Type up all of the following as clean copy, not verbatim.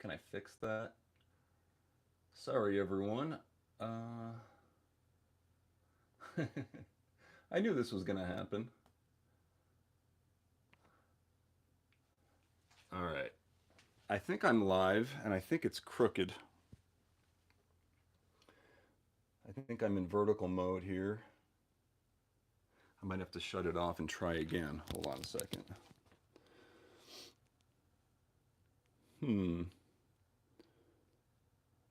Can I fix that? Sorry, everyone. I knew this was going to happen. All right. I think I'm live, and I think it's crooked. I think I'm in vertical mode here. I might have to shut it off and try again. Hold on a second.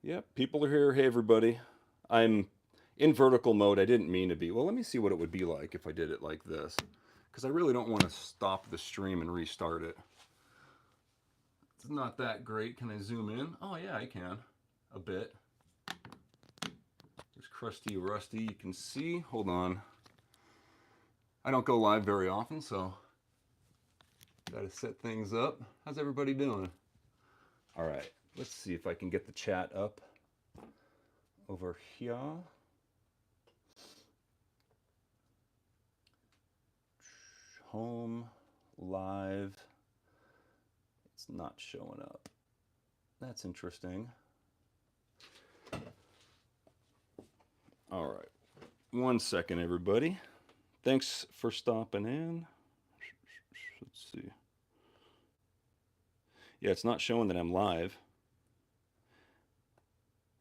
Yep, people are here. Hey, everybody. I'm in vertical mode. I didn't mean to be. Well, let me see what it would be like if I did it like this, because I really don't want to stop the stream and restart it. It's not that great. Can I zoom in? Oh, yeah, I can. A bit. There's Crusty Rusty. You can see. Hold on. I don't go live very often, so gotta set things up. How's everybody doing? All right, let's see if I can get the chat up over here. Home, live. It's not showing up. That's interesting. All right, 1 second, everybody. Thanks for stopping in. Let's see. Yeah, it's not showing that I'm live.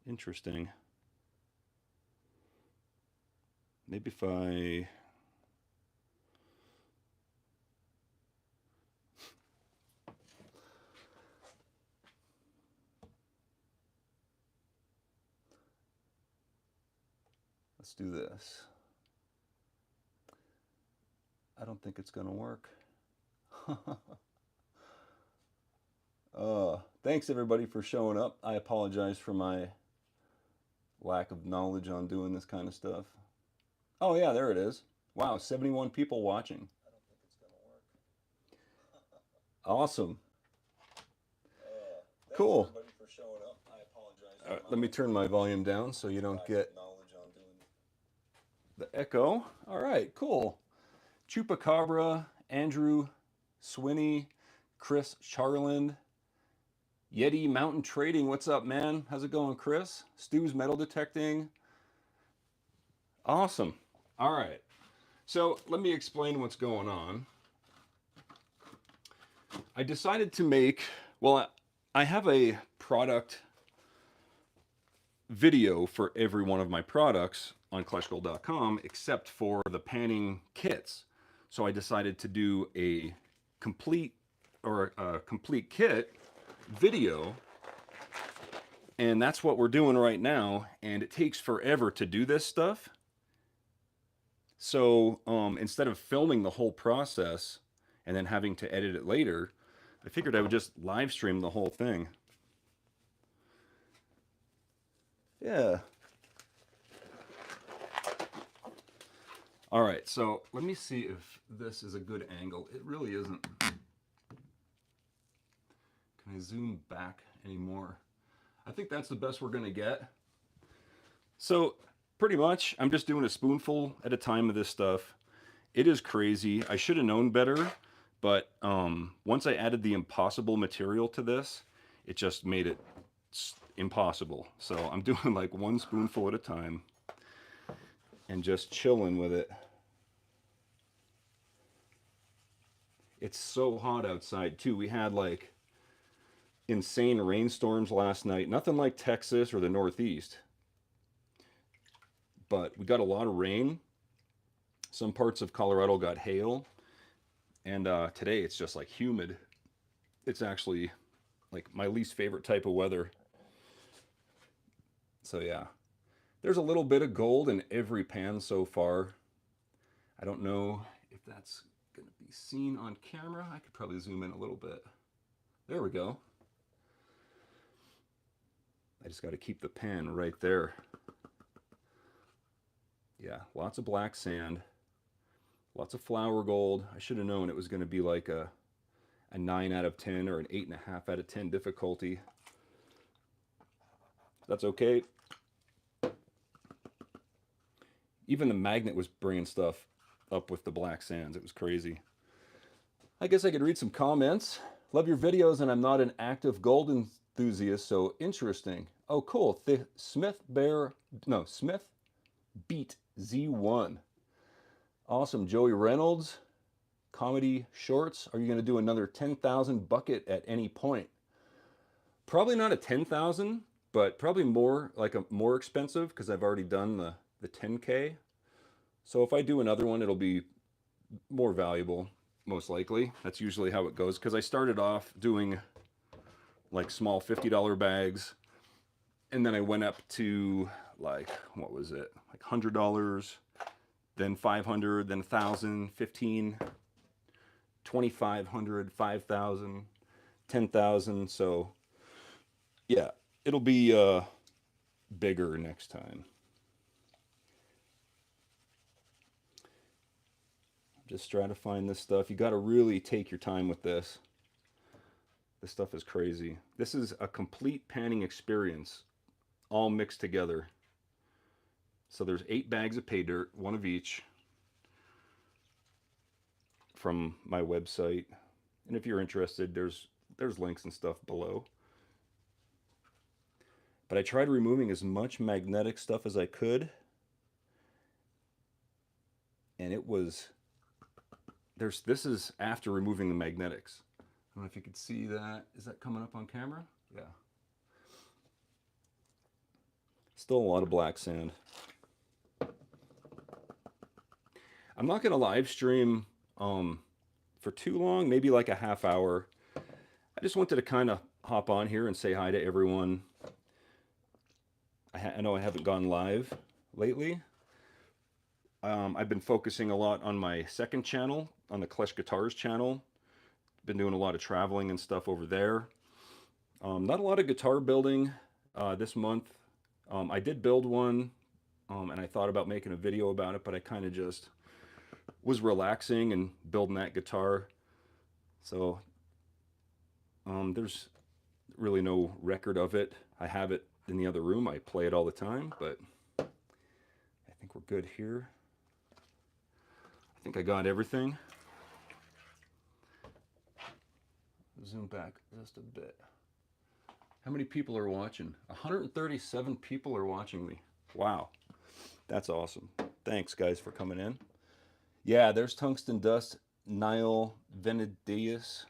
Interesting. Maybe if I... Let's do this. I don't think it's going to work. Thanks everybody for showing up. I apologize for my lack of knowledge on doing this kind of stuff. Oh yeah, there it is. Wow, 71 people watching. I don't think it's going to work. Awesome. Cool. Thanks everybody for showing up. I apologize. All right, let me turn my volume down so you don't get the echo. All right, cool. Chupacabra, Andrew, Swinney, Chris Charland, Yeti Mountain Trading. What's up, man? How's it going, Chris? Stu's Metal Detecting. Awesome. All right. So let me explain what's going on. I decided to make, well, I have a product video for every one of my products on kleshgold.com except for the panning kits. So I decided to do a complete kit video, and that's what we're doing right now, and it takes forever to do this stuff. So instead of filming the whole process and then having to edit it later, I figured I would just live stream the whole thing. Yeah. All right, so let me see if this is a good angle. It really isn't. Can I zoom back anymore? I think that's the best we're gonna get. So pretty much, I'm just doing a spoonful at a time of this stuff. It is crazy. I should have known better, but once I added the impossible material to this, it just made it impossible. So I'm doing like 1 spoonful at a time and just chilling with it. It's so hot outside too. We had like insane rainstorms last night. Nothing like Texas or the Northeast, but we got a lot of rain. Some parts of Colorado got hail, and today it's just like humid. It's actually like my least favorite type of weather. So yeah, there's a little bit of gold in every pan so far. I don't know if that's going to be seen on camera. I could probably zoom in a little bit. There we go. I just got to keep the pan right there. Yeah, lots of black sand, lots of flour gold. I should have known it was going to be like a 9 out of 10 or an 8.5 out of 10 difficulty. That's okay. Even the magnet was bringing stuff up with the black sands. It was crazy. I guess I could read some comments. Love your videos, and I'm not an active gold enthusiast, so interesting. Oh, cool. The Smith Beat Z1. Awesome. Joey Reynolds, comedy shorts. Are you going to do another 10,000 bucket at any point? Probably not a 10,000, but probably more, like a more expensive, because I've already done the 10K. So if I do another one, it'll be more valuable, most likely. That's usually how it goes, because I started off doing like small $50 bags, and then I went up to like, what was it, like $100, then 500, then 1,000, 15, 2,500, 5,000, 10,000. So yeah, it'll be bigger next time. Just trying to find this stuff. You got to really take your time with this. This stuff is crazy. This is a complete panning experience, all mixed together. So there's 8 bags of pay dirt, one of each, from my website. And if you're interested, there's links and stuff below. But I tried removing as much magnetic stuff as I could. And it was, this is after removing the magnetics. I don't know if you can see that. Is that coming up on camera? Yeah. Still a lot of black sand. I'm not going to live stream for too long, maybe like a half hour. I just wanted to kind of hop on here and say hi to everyone. I know I haven't gone live lately. I've been focusing a lot on my second channel, on the Klesh Guitars channel. Been doing a lot of traveling and stuff over there. Not a lot of guitar building this month. I did build one, and I thought about making a video about it, but I kind of just was relaxing and building that guitar. So there's really no record of it. I have it in the other room. I play it all the time, but I think we're good here. I think I got everything. Zoom back just a bit. How many people are watching? 137 people are watching me. Wow. That's awesome. Thanks, guys, for coming in. Yeah, there's Tungsten Dust, Niall Venedius.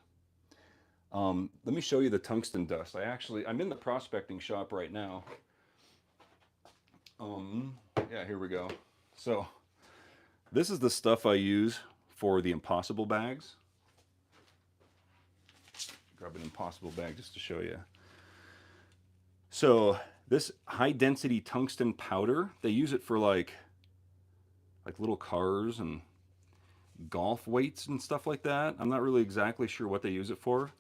Let me show you the tungsten dust. I'm in the prospecting shop right now. Yeah, here we go. So this is the stuff I use for the Impossible bags. Grab an Impossible bag just to show you. So this high density tungsten powder, they use it for like little cars and golf weights and stuff like that. I'm not really exactly sure what they use it for,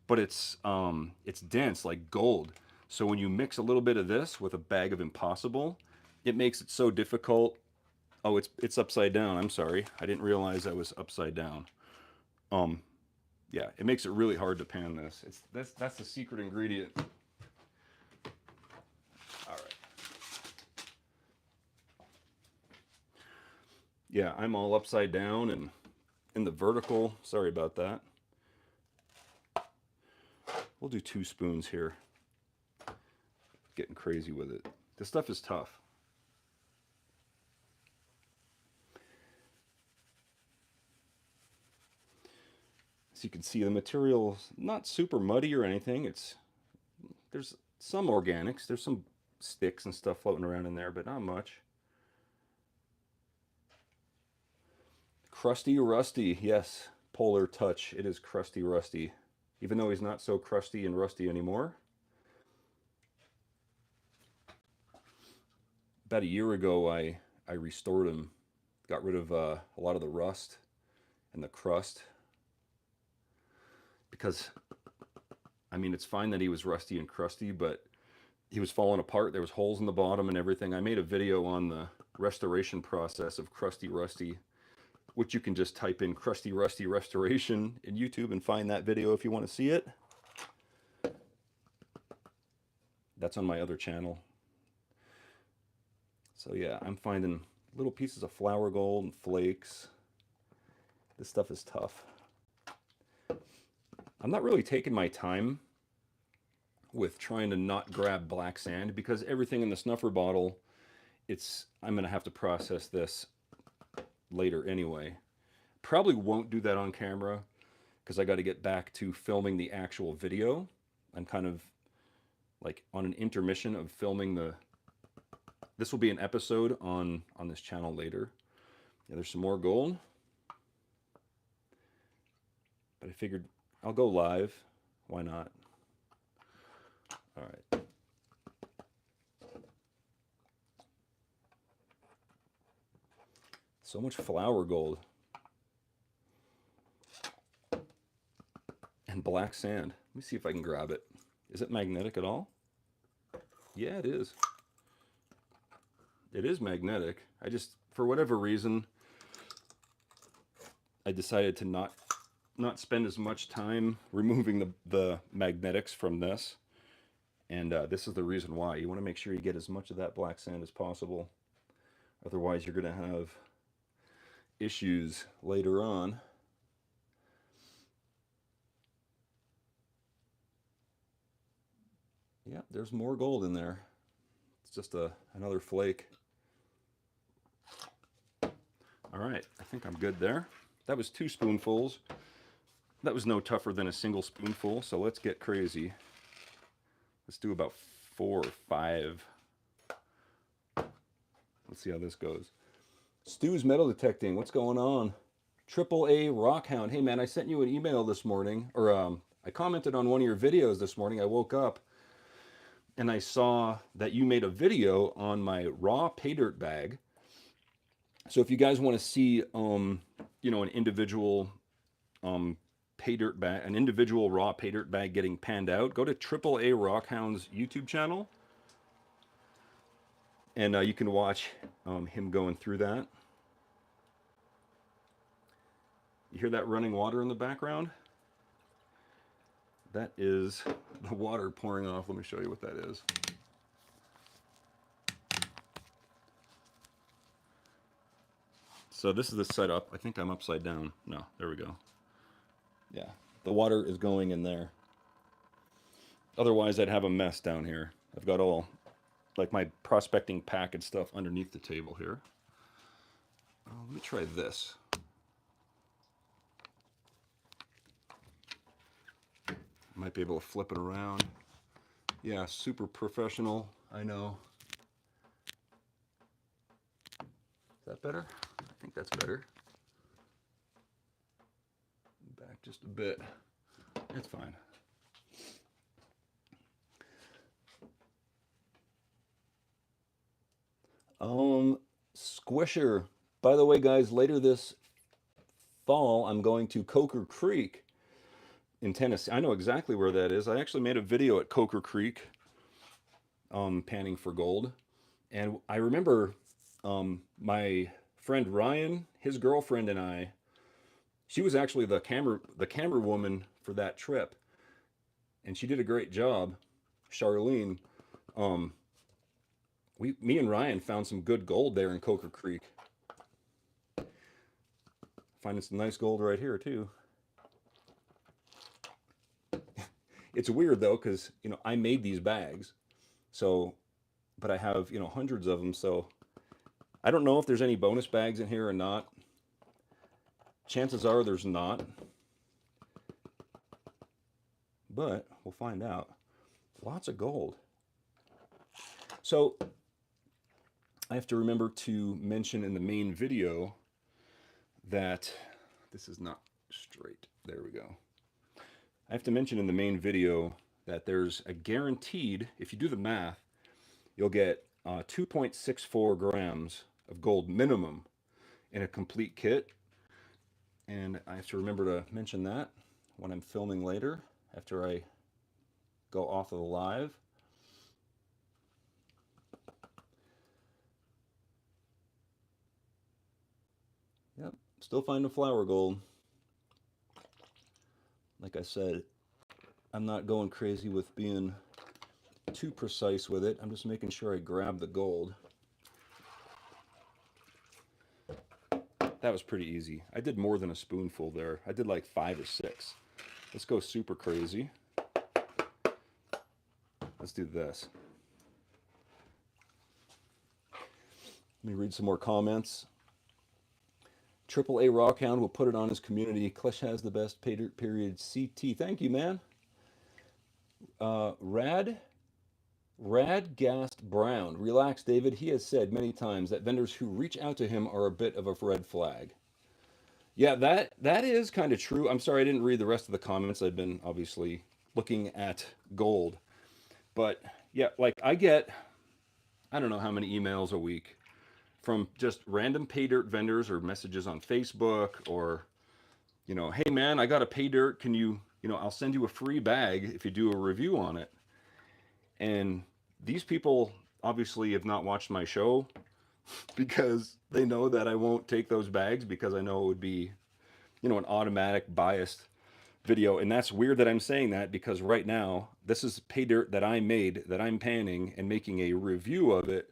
but it's dense like gold. So when you mix a little bit of this with a bag of Impossible, it makes it so difficult. Oh, it's upside down. I'm sorry. I didn't realize I was upside down. Yeah, it makes it really hard to pan this. That's the secret ingredient. All right. Yeah, I'm all upside down and in the vertical. Sorry about that. We'll do 2 spoons here. Getting crazy with it. This stuff is tough. As you can see, the material's not super muddy or anything. There's some organics. There's some sticks and stuff floating around in there, but not much. Crusty Rusty, yes, Polar Touch. It is Crusty Rusty, even though he's not so crusty and rusty anymore. About a year ago, I restored him, got rid of a lot of the rust and the crust. Because, I mean, it's fine that he was rusty and crusty, but he was falling apart. There was holes in the bottom and everything. I made a video on the restoration process of Crusty Rusty, which you can just type in Crusty Rusty Restoration in YouTube and find that video if you want to see it. That's on my other channel. So yeah, I'm finding little pieces of flour gold and flakes. This stuff is tough. I'm not really taking my time with trying to not grab black sand, because everything in the snuffer bottle, I'm going to have to process this later anyway. Probably won't do that on camera because I got to get back to filming the actual video. I'm kind of like on an intermission of filming this will be an episode on this channel later. Yeah, there's some more gold. But I figured I'll go live. Why not? All right. So much flower gold. And black sand. Let me see if I can grab it. Is it magnetic at all? Yeah, it is. It is magnetic. I just, for whatever reason, I decided to not spend as much time removing the magnetics from this. And this is the reason why. You want to make sure you get as much of that black sand as possible. Otherwise, you're going to have issues later on. Yeah, there's more gold in there. It's just another flake. All right, I think I'm good there. That was 2 spoonfuls. That was no tougher than a single spoonful, so let's get crazy. Let's do about 4 or 5. Let's see how this goes. Stu's metal detecting, what's going on? AAA Rockhound. Hey man, I sent you an email this morning, or I commented on one of your videos this morning. I woke up and I saw that you made a video on my raw pay dirt bag. So if you guys want to see, you know, an individual pay dirt bag, an individual raw pay dirt bag getting panned out, go to AAA Rockhound's YouTube channel, and you can watch him going through that. You hear that running water in the background? That is the water pouring off. Let me show you what that is. So this is the setup. I think I'm upside down. No, there we go. Yeah, the water is going in there. Otherwise, I'd have a mess down here. I've got all, like, my prospecting pack and stuff underneath the table here. Let me try this. Might be able to flip it around. Yeah, super professional, I know. Is that better? I think that's better. Back just a bit. It's fine. Squisher. By the way, guys, later this fall, I'm going to Coker Creek in Tennessee. I know exactly where that is. I actually made a video at Coker Creek, panning for gold. And I remember my friend Ryan, his girlfriend, and I, she was actually the camera woman for that trip, and she did a great job. Charlene, me and Ryan found some good gold there in Coker Creek. Finding some nice gold right here too. It's weird though, because you know I made these bags, so, but I have, you know, hundreds of them, so I don't know if there's any bonus bags in here or not. Chances are there's not, but we'll find out. Lots of gold. So I have to remember to mention in the main video that this is not straight. There we go. I have to mention in the main video that there's a guaranteed, if you do the math, you'll get 2.64 grams of gold minimum in a complete kit. And I have to remember to mention that when I'm filming later, after I go off of the live. Yep, still finding flower gold. Like I said, I'm not going crazy with being too precise with it. I'm just making sure I grab the gold. That was pretty easy. I did more than a spoonful there. I did like 5 or 6. Let's go super crazy. Let's do this. Let me read some more comments. AAA Rockhound will put it on his community. Klesh has the best pay dirt period. CT. Thank you, man. Radgast Brown. Relax, David. He has said many times that vendors who reach out to him are a bit of a red flag. Yeah, that is kind of true. I'm sorry I didn't read the rest of the comments. I've been obviously looking at gold. But yeah, like I get, I don't know how many emails a week from just random pay dirt vendors or messages on Facebook or, you know, hey man, I got a pay dirt. Can you, I'll send you a free bag if you do a review on it. And these people obviously have not watched my show because they know that I won't take those bags because I know it would be, an automatic biased video. And that's weird that I'm saying that because right now, this is pay dirt that I made, that I'm panning and making a review of it.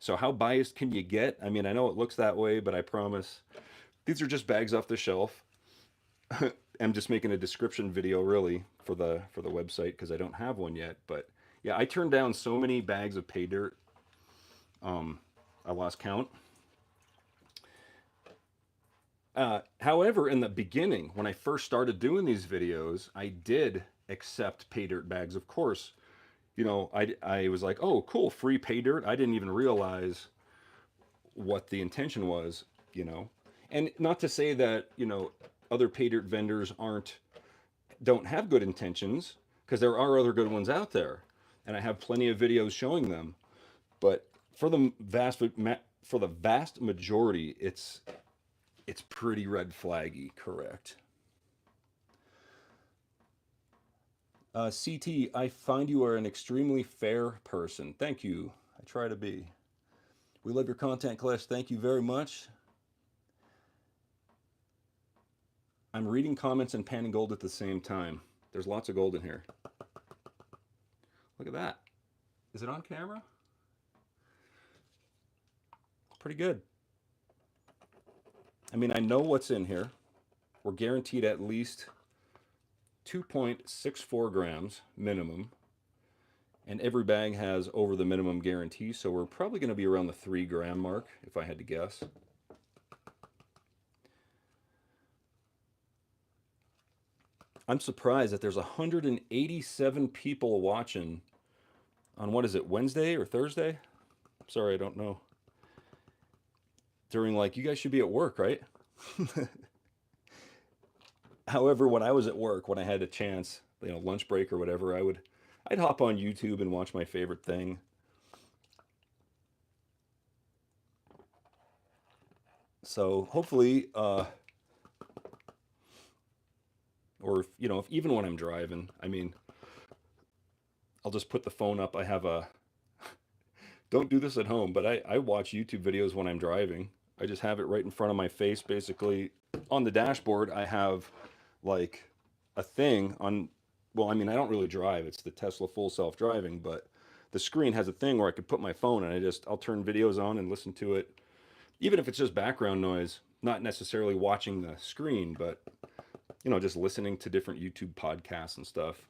So how biased can you get? I mean, I know it looks that way, but I promise these are just bags off the shelf. I'm just making a description video really for the website because I don't have one yet. But yeah, I turned down so many bags of pay dirt. I lost count. However, in the beginning, when I first started doing these videos, I did accept pay dirt bags. Of course, I was like, oh, cool, free pay dirt. I didn't even realize what the intention was, And not to say that, other pay dirt vendors don't have good intentions, because there are other good ones out there. And I have plenty of videos showing them. But for the vast majority, it's pretty red flaggy, correct? CT, I find you are an extremely fair person. Thank you. I try to be. We love your content, Klesh. Thank you very much. I'm reading comments and panning gold at the same time. There's lots of gold in here. Look at that. Is it on camera? Pretty good. I mean, I know what's in here. We're guaranteed at least 2.64 grams minimum. And every bag has over the minimum guarantee, so we're probably going to be around the 3 gram mark, if I had to guess. I'm surprised that there's 187 people watching on, what is it, Wednesday or Thursday? Sorry, I don't know. During, you guys should be at work, right? However, when I was at work, when I had a chance, lunch break or whatever, I'd hop on YouTube and watch my favorite thing. So hopefully, or if even when I'm driving, I mean, I'll just put the phone up. I have don't do this at home, but I watch YouTube videos when I'm driving. I just have it right in front of my face, basically. On the dashboard, I have a thing on, well, I mean, I don't really drive. It's the Tesla full self-driving, but the screen has a thing where I could put my phone and I'll turn videos on and listen to it. Even if it's just background noise, not necessarily watching the screen, but, just listening to different YouTube podcasts and stuff.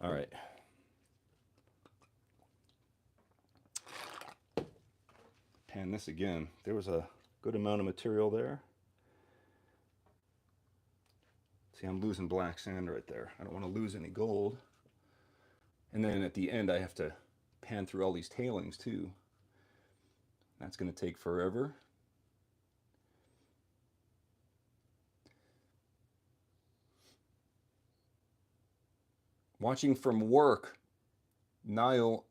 All right. Pan this again. There was a good amount of material there. See, I'm losing black sand right there. I don't want to lose any gold. And then at the end, I have to pan through all these tailings too. That's going to take forever. Watching from work, Niall,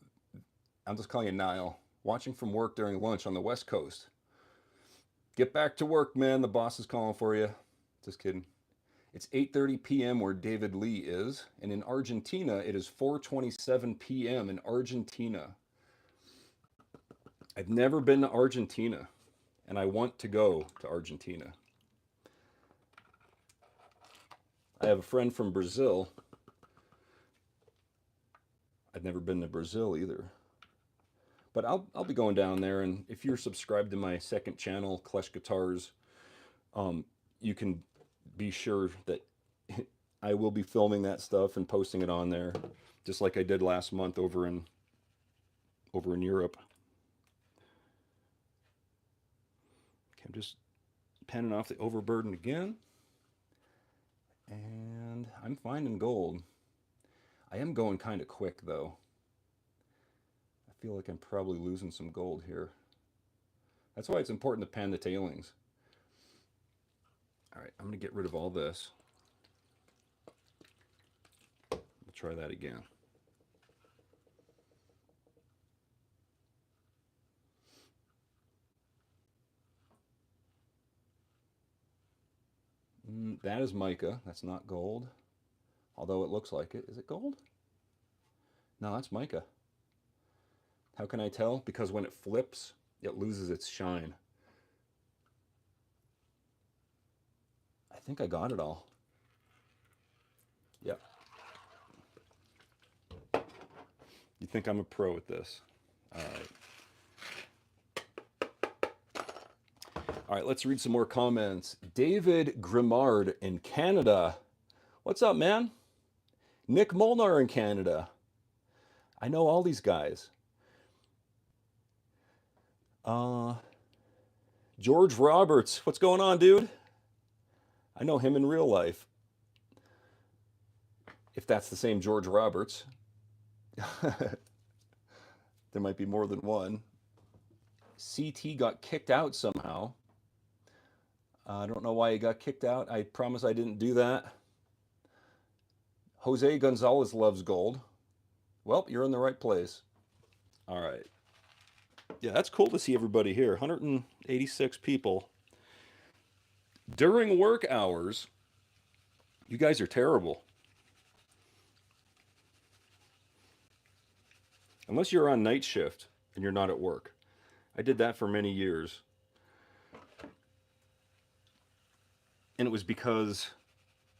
I'm just calling you Niall, watching from work during lunch on the West Coast. Get back to work, man. The boss is calling for you. Just kidding. It's 8:30 p.m. where David Lee is, and in Argentina, it is 4:27 p.m. in Argentina. I've never been to Argentina, and I want to go to Argentina. I have a friend from Brazil. I've never been to Brazil either. But I'll be going down there, and if you're subscribed to my second channel, Klesh Guitars, you can be sure that I will be filming that stuff and posting it on there, just like I did last month over in Europe. Okay, I'm just panning off the overburden again. And I'm finding gold. I am going kind of quick though. I feel like I'm probably losing some gold here. That's why it's important to pan the tailings. All right, I'm going to get rid of all this. We'll try that again. That is mica. That's not gold. Although it looks like it. Is it gold? No, that's mica. How can I tell? Because when it flips, it loses its shine. I think I got it all. Yep. You think I'm a pro at this? All right. All right, let's read some more comments. David Grimard in Canada. What's up, man? Nick Molnar in Canada. I know all these guys. George Roberts. What's going on, dude? I know him in real life. If that's the same George Roberts. There might be more than one. CT got kicked out somehow. I don't know why he got kicked out. I promise I didn't do that. Jose Gonzalez loves gold. Well, you're in the right place. All right. Yeah, that's cool to see everybody here. 186 people. During work hours, you guys are terrible. Unless you're on night shift and you're not at work. I did that for many years. And it was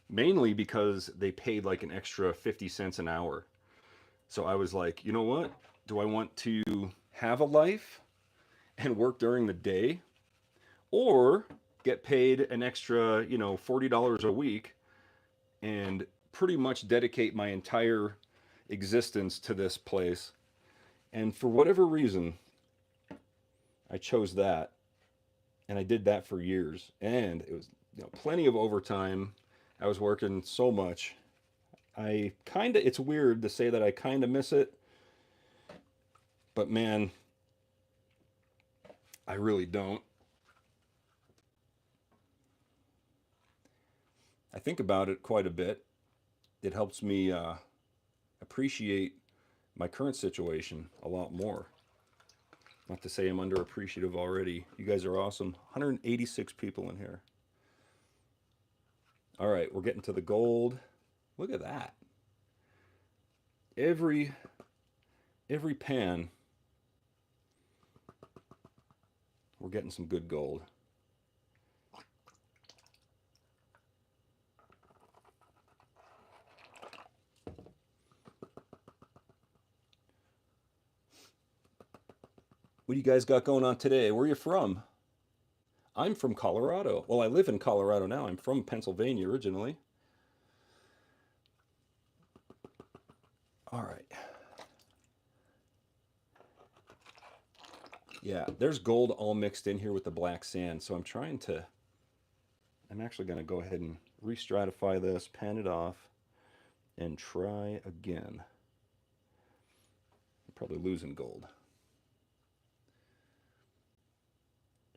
mainly because they paid like an extra 50 cents an hour. So I was like, you know what? Do I want to have a life and work during the day, or get paid an extra, $40 a week and pretty much dedicate my entire existence to this place? And for whatever reason, I chose that. And I did that for years. And it was plenty of overtime. I was working so much. It's weird to say that I kind of miss it. But man, I really don't. I think about it quite a bit. It helps me appreciate my current situation a lot more. Not to say I'm underappreciative already. You guys are awesome. 186 people in here. All right, we're getting to the gold. Look at that. Every pan, we're getting some good gold. What do you guys got going on today? Where are you from? I'm from Colorado. Well, I live in Colorado now. I'm from Pennsylvania originally. All right. Yeah, there's gold all mixed in here with the black sand. So I'm actually going to go ahead and re-stratify this, pan it off, and try again. I'm probably losing gold.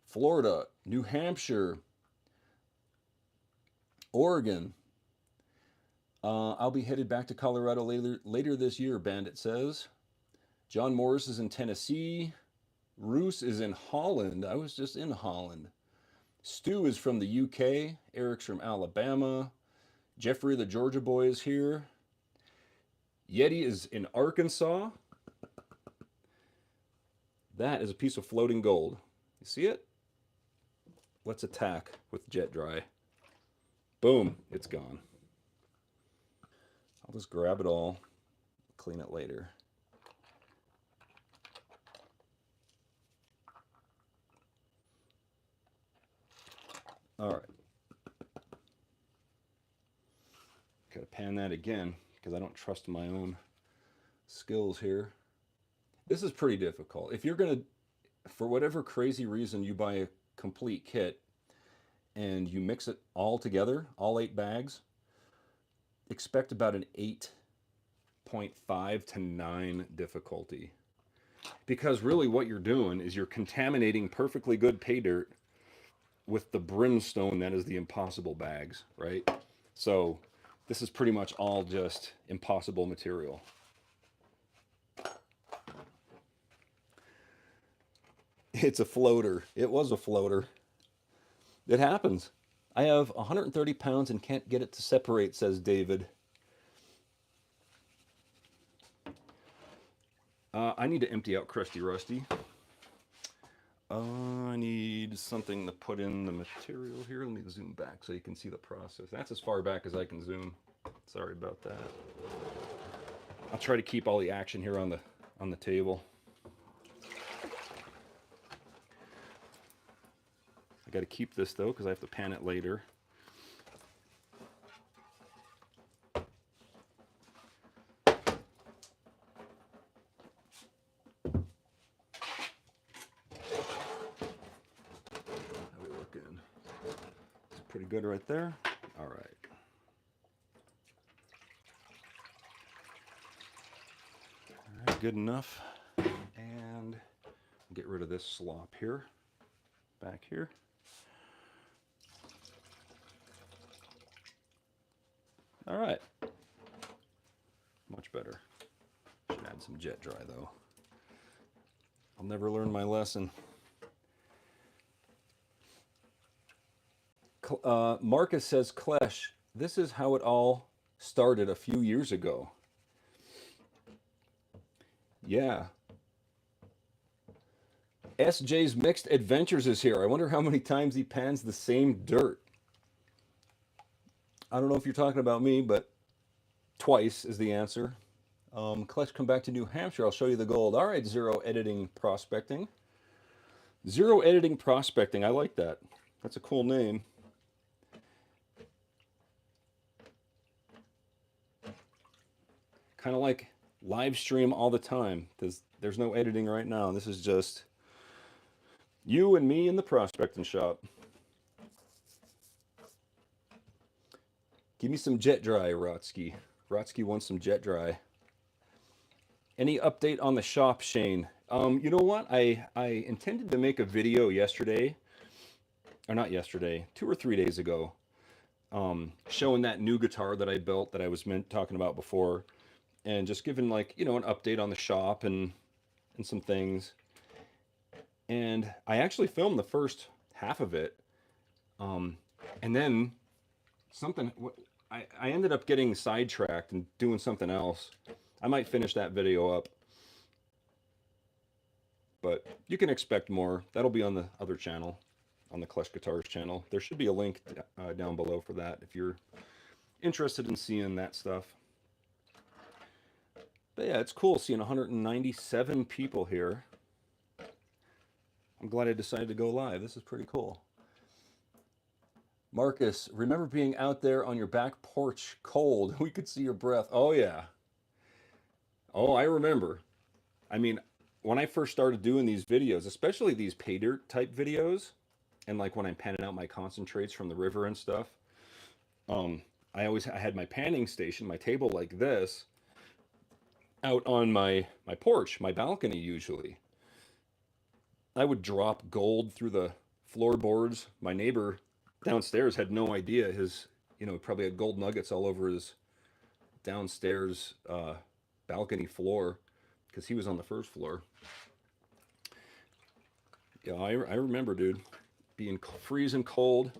Florida, New Hampshire, Oregon. I'll be headed back to Colorado later this year, Bandit says. John Morris is in Tennessee. Roos is in Holland. I was just in Holland. Stu is from the UK. Eric's from Alabama. Jeffrey, the Georgia boy, is here. Yeti is in Arkansas. That is a piece of floating gold. You see it? Let's attack with jet dry. Boom, it's gone. I'll just grab it all, clean it later. All right. Okay. pan that again because I don't trust my own skills here. This is pretty difficult. If you're going to, for whatever crazy reason, you buy a complete kit and you mix it all together, all 8 bags, expect about an 8.5 to 9 difficulty. Because really what you're doing is you're contaminating perfectly good pay dirt with the brimstone that is the impossible bags, right? So this is pretty much all just impossible material. It's a floater. It was a floater. It happens. I have 130 pounds and can't get it to separate, says David. I need to empty out Crusty Rusty. I need something to put in the material here. Let me zoom back so you can see the process. That's as far back as I can zoom. Sorry about that. I'll try to keep all the action here on the table. I got to keep this though because I have to pan it later. Pretty good right there. All right. All right, good enough. And get rid of this slop here, back here. All right. Much better. Should add some jet dry though. I'll never learn my lesson. Marcus says, Klesh, this is how it all started a few years ago. Yeah. SJ's Mixed Adventures is here. I wonder how many times he pans the same dirt. I don't know if you're talking about me, but twice is the answer. Klesh, come back to New Hampshire. I'll show you the gold. All right, Zero Editing Prospecting. Zero Editing Prospecting. I like that. That's a cool name. Kind of like live stream all the time. There's no editing right now. This is just you and me in the prospecting shop. Give me some jet dry, Rotsky. Rotsky wants some jet dry. Any update on the shop, Shane? You know what? I intended to make a video yesterday, or not yesterday, 2 or 3 days ago, showing that new guitar that I built that I was talking about before. And just giving like, you know, an update on the shop and some things. And I actually filmed the first half of it. And then I ended up getting sidetracked and doing something else. I might finish that video up. But you can expect more. That'll be on the other channel, on the Klesh Guitars channel. There should be a link down below for that if you're interested in seeing that stuff. But yeah, it's cool seeing 197 people here. I'm glad I decided to go live. This is pretty cool. Marcus, remember being out there on your back porch cold? We could see your breath. Oh, yeah. Oh, I remember. I mean, when I first started doing these videos, especially these pay dirt type videos, and like when I'm panning out my concentrates from the river and stuff, I had my panning station, my table like this, out on my porch, my balcony usually. I would drop gold through the floorboards. My neighbor downstairs had no idea. He probably had gold nuggets all over his downstairs balcony floor because he was on the first floor. Yeah, I remember, dude, being freezing cold.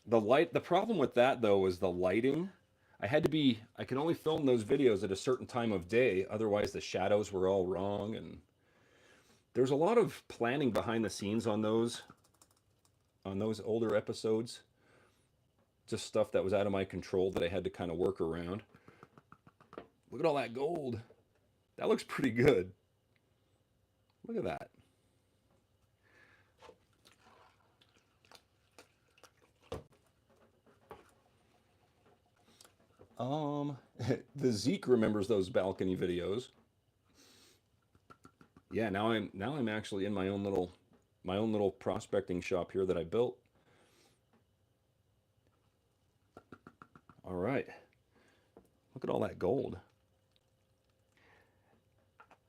The problem with that though was the lighting. I could only film those videos at a certain time of day, otherwise the shadows were all wrong, and there's a lot of planning behind the scenes on those older episodes. Just stuff that was out of my control that I had to kind of work around. Look at all that gold. That looks pretty good. Look at that. The Zeke remembers those balcony videos. Yeah, now I'm actually in my own little prospecting shop here that I built. All right. Look at all that gold.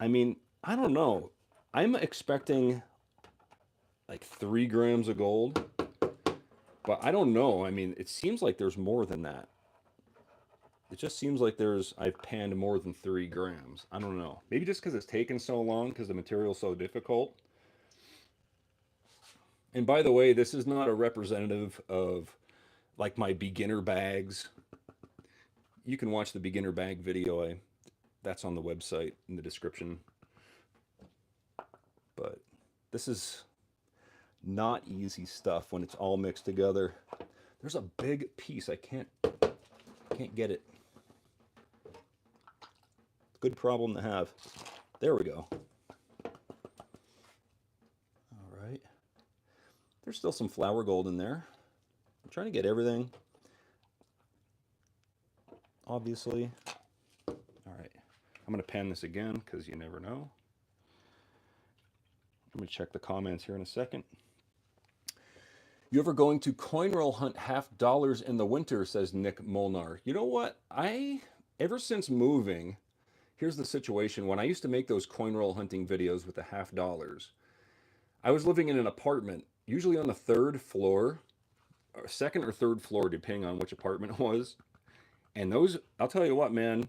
I mean, I don't know. I'm expecting like 3 grams of gold, but I don't know. I mean, it seems like there's more than that. It just seems like I've panned more than 3 grams. I don't know. Maybe just because it's taken so long because the material's so difficult. And by the way, this is not a representative of like my beginner bags. You can watch the beginner bag video. That's on the website in the description. But this is not easy stuff when it's all mixed together. There's a big piece. I can't get it. Good problem to have. There we go. All right. There's still some flour gold in there. I'm trying to get everything. Obviously. All right. I'm going to pan this again because you never know. Let me check the comments here in a second. You ever going to coin roll hunt $50 in the winter, says Nick Molnar. You know what? Ever since moving, here's the situation. When I used to make those coin roll hunting videos with the $50, I was living in an apartment, usually on the 3rd floor, or 2nd or 3rd floor, depending on which apartment it was. And those, I'll tell you what, man,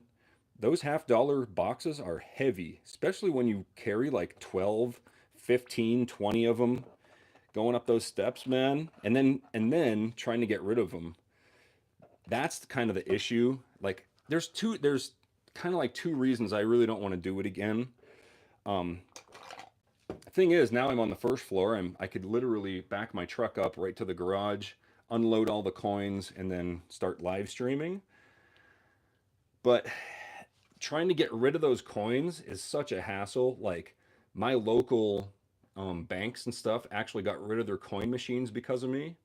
those $50 boxes are heavy, especially when you carry like 12, 15, 20 of them going up those steps, man, and then trying to get rid of them. That's kind of the issue. Like there's kind of like 2 reasons I really don't want to do it again. The thing is, now I'm on the 1st floor. I could literally back my truck up right to the garage, unload all the coins, and then start live streaming. But trying to get rid of those coins is such a hassle. Like my local banks and stuff actually got rid of their coin machines because of me,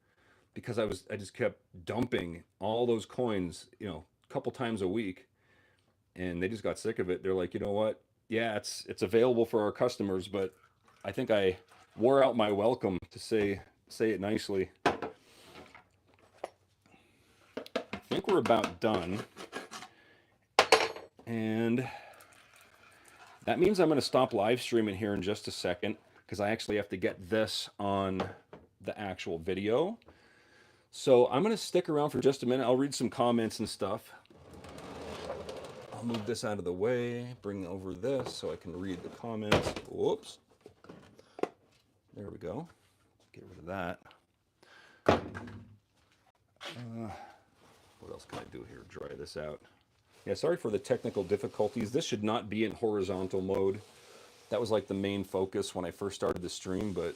because I just kept dumping all those coins, a couple times a week, and they just got sick of it. They're like, you know what? Yeah, it's available for our customers, but I think I wore out my welcome, to say it nicely. I think we're about done. And that means I'm going to stop live streaming here in just a second, because I actually have to get this on the actual video. So I'm going to stick around for just a minute. I'll read some comments and stuff. I'll move this out of the way, bring over this so I can read the comments. Whoops. There we go. Get rid of that. What else can I do here? Dry this out. Yeah, sorry for the technical difficulties. This should not be in horizontal mode. That was like the main focus when I first started the stream, but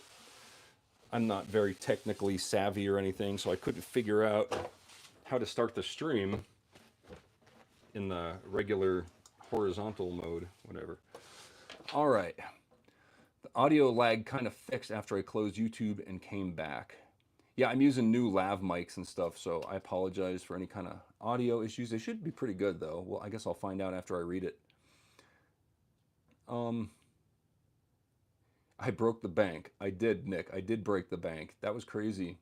I'm not very technically savvy or anything, so I couldn't figure out how to start the stream in the regular horizontal mode, whatever. All right. The audio lag kind of fixed after I closed YouTube and came back. Yeah, I'm using new lav mics and stuff, so I apologize for any kind of audio issues. They should be pretty good, though. Well, I guess I'll find out after I read it. I broke the bank. I did, Nick. I did break the bank. That was crazy.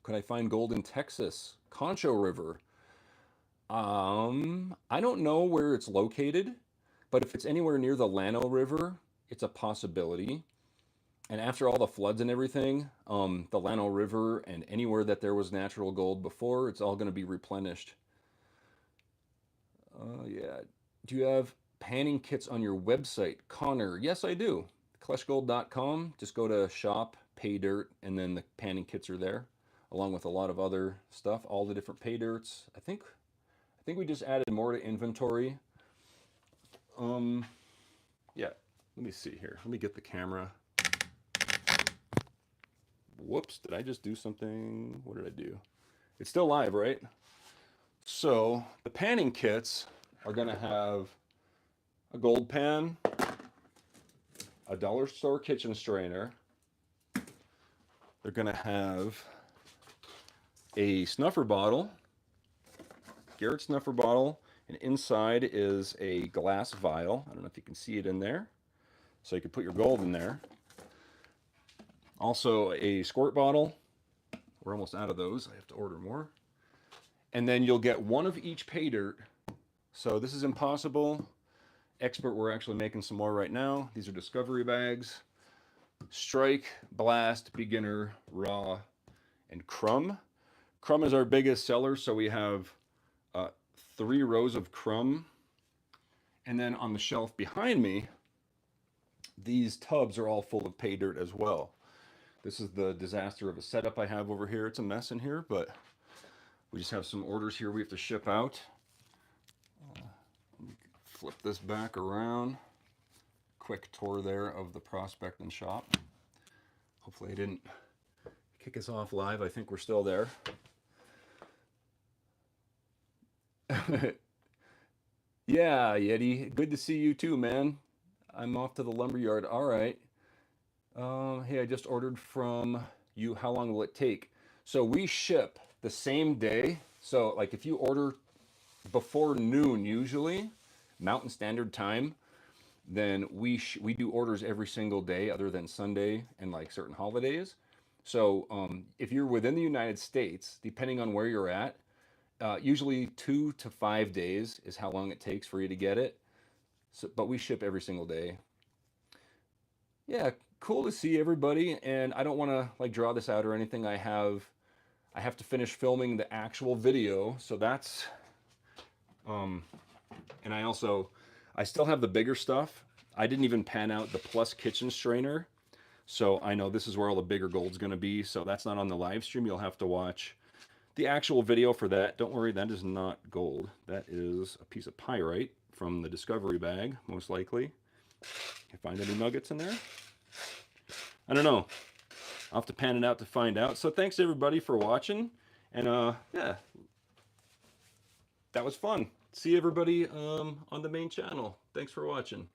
Could I find gold in Texas? Concho River. I don't know where it's located, but if it's anywhere near the Llano River, it's a possibility. And after all the floods and everything, the Llano River and anywhere that there was natural gold before, it's all going to be replenished. Yeah. Do you have panning kits on your website, Connor? Yes, I do. kleshgold.com. Just go to shop, pay dirt, and then the panning kits are there, along with a lot of other stuff, all the different pay dirts. I think we just added more to inventory. Yeah, let me see here. Let me get the camera. Whoops, did I just do something? What did I do? It's still live, right? So the panning kits are going to have a gold pan, a dollar store kitchen strainer. They're going to have a snuffer bottle, Garrett snuffer bottle, and inside is a glass vial. I don't know if you can see it in there. So you can put your gold in there. Also a squirt bottle. We're almost out of those. I have to order more. And then you'll get one of each pay dirt. So this is Impossible. Expert, we're actually making some more right now. These are discovery bags. Strike, Blast, Beginner, Raw, and Crumb. Crumb is our biggest seller, so we have 3 rows of Crumb. And then on the shelf behind me, these tubs are all full of pay dirt as well. This is the disaster of a setup I have over here. It's a mess in here, but we just have some orders here we have to ship out. Let me flip this back around. Quick tour there of the prospect and shop. Hopefully I didn't kick us off live. I think we're still there. Yeah, Yeti. Good to see you too, man. I'm off to the lumberyard. All right. Hey, I just ordered from you. How long will it take? So we ship the same day. So like if you order before noon, usually Mountain Standard Time, then we do orders every single day other than Sunday and like certain holidays. So if you're within the United States, depending on where you're at, usually 2 to 5 days is how long it takes for you to get it. So, but we ship every single day. Yeah, cool to see everybody. And I don't want to like draw this out or anything. I have to finish filming the actual video. So that's and I still have the bigger stuff. I didn't even pan out the Plus kitchen strainer. So I know this is where all the bigger gold's going to be. So that's not on the live stream. You'll have to watch the actual video for that. Don't worry, that is not gold. That is a piece of pyrite from the discovery bag, most likely. Can I find any nuggets in there? I don't know. I'll have to pan it out to find out. So thanks everybody for watching. And yeah, that was fun. See everybody on the main channel. Thanks for watching.